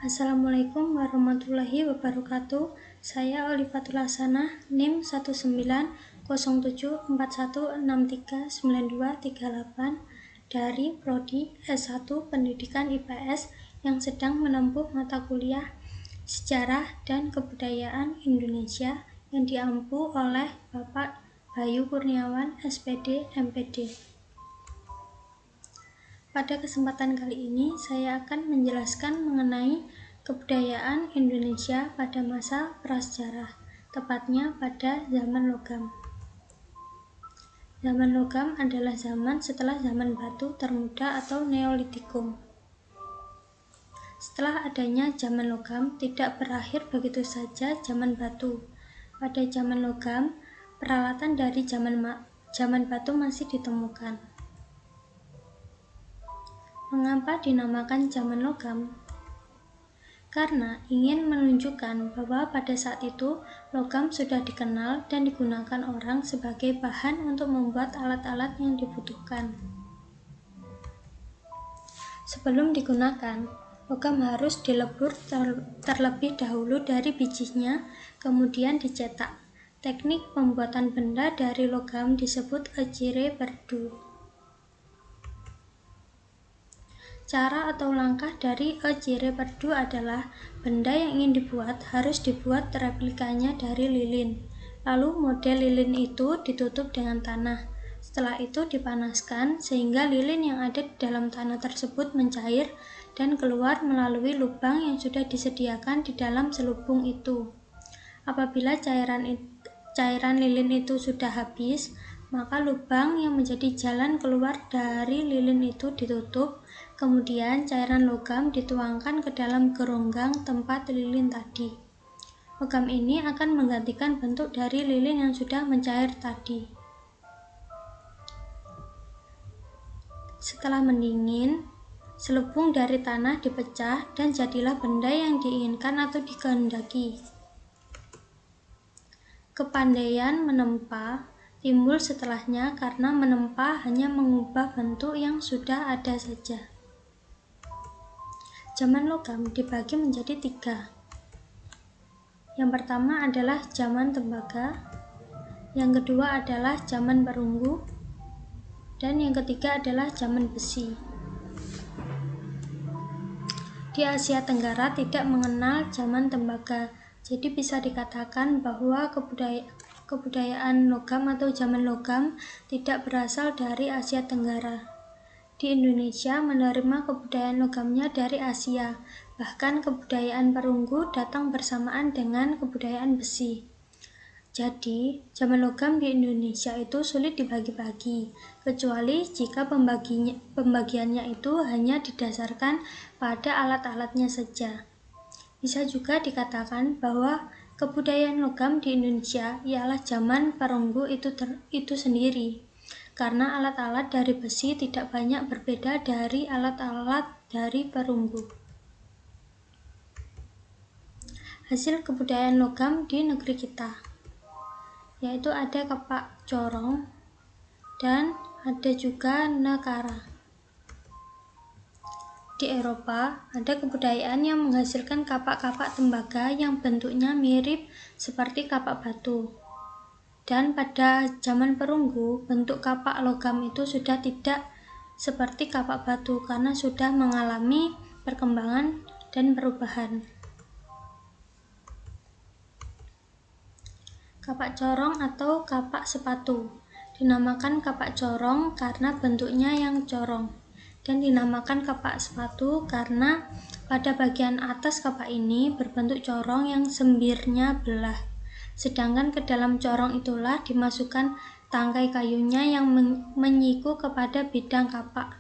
Assalamualaikum warahmatullahi wabarakatuh. Saya Olifatul Hasanah, NIM 19074163938 dari Prodi S1 Pendidikan IPS yang sedang menempuh mata kuliah Sejarah dan Kebudayaan Indonesia yang diampu oleh Bapak Bayu Kurniawan, SPD, MPD. Pada kesempatan kali ini, saya akan menjelaskan mengenai kebudayaan Indonesia pada masa prasejarah, tepatnya pada zaman logam. Zaman logam adalah zaman setelah zaman batu termuda atau Neolitikum. Setelah adanya zaman logam, tidak berakhir begitu saja zaman batu. Pada zaman logam, peralatan dari zaman batu masih ditemukan. Mengapa dinamakan zaman logam? Karena ingin menunjukkan bahwa pada saat itu logam sudah dikenal dan digunakan orang sebagai bahan untuk membuat alat-alat yang dibutuhkan. Sebelum digunakan, logam harus dilebur terlebih dahulu dari bijinya, kemudian dicetak. Teknik pembuatan benda dari logam disebut ejire perdu. Cara atau langkah dari ejire perdu adalah benda yang ingin dibuat harus dibuat replikanya dari lilin. Lalu model lilin itu ditutup dengan tanah. Setelah itu dipanaskan sehingga lilin yang ada di dalam tanah tersebut mencair dan keluar melalui lubang yang sudah disediakan di dalam selubung itu. Apabila cairan lilin itu sudah habis, maka lubang yang menjadi jalan keluar dari lilin itu ditutup. Kemudian cairan logam dituangkan ke dalam geronggang tempat lilin tadi. Logam ini akan menggantikan bentuk dari lilin yang sudah mencair tadi. Setelah mendingin, selubung dari tanah dipecah dan jadilah benda yang diinginkan atau dikehendaki. Kepandaian menempa timbul setelahnya karena menempa hanya mengubah bentuk yang sudah ada saja. Zaman logam dibagi menjadi 3. Yang pertama adalah zaman tembaga, yang kedua adalah zaman perunggu, dan yang ketiga adalah zaman besi. Di Asia Tenggara tidak mengenal zaman tembaga, jadi bisa dikatakan bahwa kebudayaan logam atau zaman logam tidak berasal dari Asia Tenggara. Di Indonesia menerima kebudayaan logamnya dari Asia, bahkan kebudayaan perunggu datang bersamaan dengan kebudayaan besi. Jadi, zaman logam di Indonesia itu sulit dibagi-bagi, kecuali jika pembagiannya itu hanya didasarkan pada alat-alatnya saja. Bisa juga dikatakan bahwa kebudayaan logam di Indonesia ialah zaman perunggu itu sendiri, karena alat-alat dari besi tidak banyak berbeda dari alat-alat dari perunggu. Hasil kebudayaan logam di negeri kita, yaitu ada kapak corong dan ada juga nekara. Di Eropa, ada kebudayaan yang menghasilkan kapak-kapak tembaga yang bentuknya mirip seperti kapak batu. Dan pada zaman perunggu, bentuk kapak logam itu sudah tidak seperti kapak batu karena sudah mengalami perkembangan dan perubahan. Kapak corong atau kapak sepatu dinamakan kapak corong karena bentuknya yang corong, dan dinamakan kapak sepatu karena pada bagian atas kapak ini berbentuk corong yang sembirnya belah. Sedangkan ke dalam corong itulah dimasukkan tangkai kayunya yang menyiku kepada bidang kapak.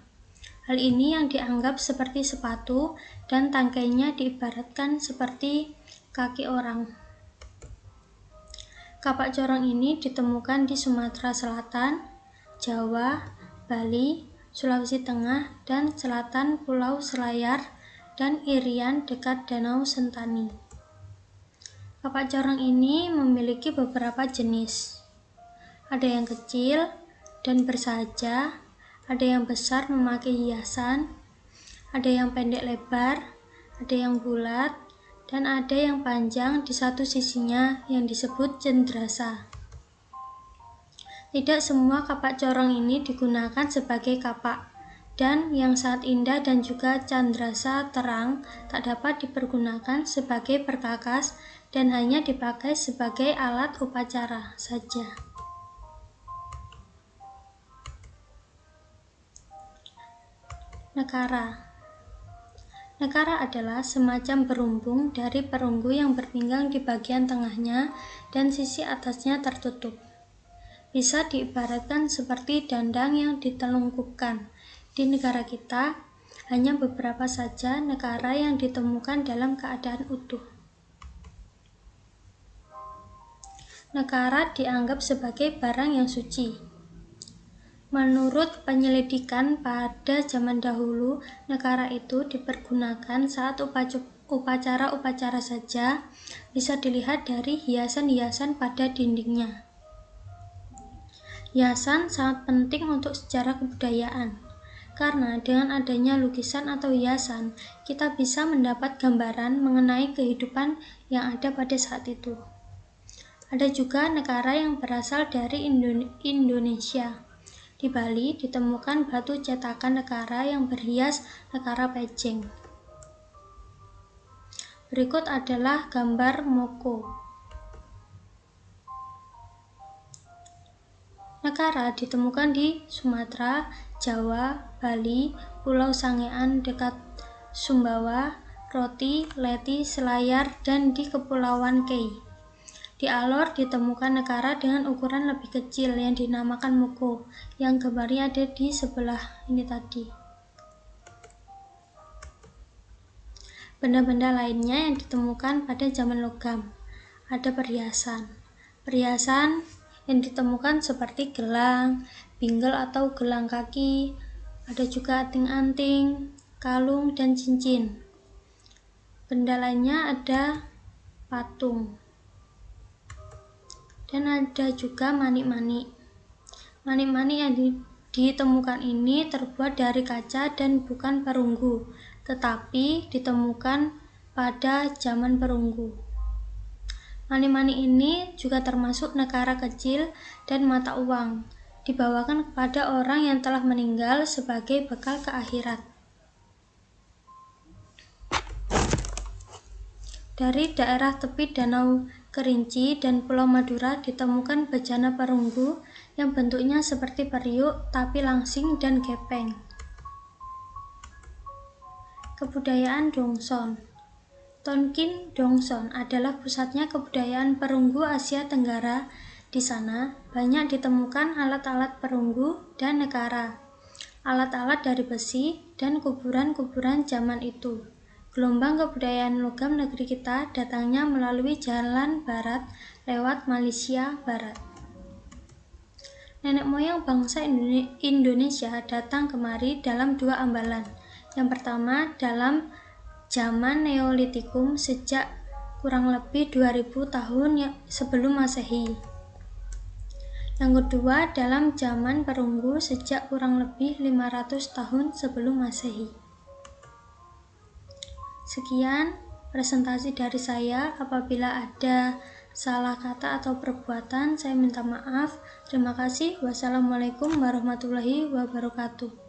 Hal ini yang dianggap seperti sepatu dan tangkainya diibaratkan seperti kaki orang. Kapak corong ini ditemukan di Sumatera Selatan, Jawa, Bali, Sulawesi Tengah, dan selatan Pulau Selayar dan Irian dekat Danau Sentani. Kapak corong ini memiliki beberapa jenis. Ada yang kecil dan bersahaja, ada yang besar memakai hiasan, ada yang pendek lebar, ada yang bulat, dan ada yang panjang di satu sisinya yang disebut cendrasa. Tidak semua kapak corong ini digunakan sebagai kapak, dan yang sangat indah dan juga candrasa terang tak dapat dipergunakan sebagai perkakas dan hanya dipakai sebagai alat upacara saja. Nekara. Nekara adalah semacam berumbung dari perunggu yang berpinggang di bagian tengahnya dan sisi atasnya tertutup. Bisa diibaratkan seperti dandang yang ditelungkupkan. Di negara kita, hanya beberapa saja nekara yang ditemukan dalam keadaan utuh. Nekara dianggap sebagai barang yang suci. Menurut penyelidikan pada zaman dahulu, nekara itu dipergunakan saat upacara-upacara saja, bisa dilihat dari hiasan-hiasan pada dindingnya. Hiasan sangat penting untuk sejarah kebudayaan, karena dengan adanya lukisan atau hiasan, kita bisa mendapat gambaran mengenai kehidupan yang ada pada saat itu. Ada juga nekara yang berasal dari Indonesia. Di Bali ditemukan batu cetakan nekara yang berhias nekara pejeng. Berikut adalah gambar moko. Nekara ditemukan di Sumatera, Jawa, Bali, Pulau Sangian dekat Sumbawa, Roti, Leti, Selayar, dan di Kepulauan Kei. Di Alor ditemukan nekara dengan ukuran lebih kecil yang dinamakan moko, yang gambarnya ada di sebelah ini tadi. Benda-benda lainnya yang ditemukan pada zaman logam. Ada perhiasan. Perhiasan yang ditemukan seperti gelang, bingle atau gelang kaki, ada juga anting-anting, kalung, dan cincin. Benda lainnya ada patung. Dan ada juga manik-manik. Manik-manik yang ditemukan ini terbuat dari kaca dan bukan perunggu, tetapi ditemukan pada zaman perunggu. Manik-manik ini juga termasuk nekara kecil dan mata uang, dibawakan kepada orang yang telah meninggal sebagai bekal ke akhirat. Dari daerah tepi Danau Kerinci dan Pulau Madura ditemukan bejana perunggu yang bentuknya seperti periuk tapi langsing dan gepeng. Kebudayaan Dongson. Tonkin Dongson adalah pusatnya kebudayaan perunggu Asia Tenggara. Di sana banyak ditemukan alat-alat perunggu dan nekara, alat-alat dari besi, dan kuburan-kuburan zaman itu. Gelombang kebudayaan logam negeri kita datangnya melalui jalan barat lewat Malaysia Barat. Nenek moyang bangsa Indonesia datang kemari dalam dua ambalan. Yang pertama dalam zaman Neolitikum sejak kurang lebih 2000 tahun sebelum Masehi. Yang kedua dalam zaman perunggu sejak kurang lebih 500 tahun sebelum Masehi. Sekian presentasi dari saya. Apabila ada salah kata atau perbuatan, saya minta maaf. Terima kasih. Wassalamualaikum warahmatullahi wabarakatuh.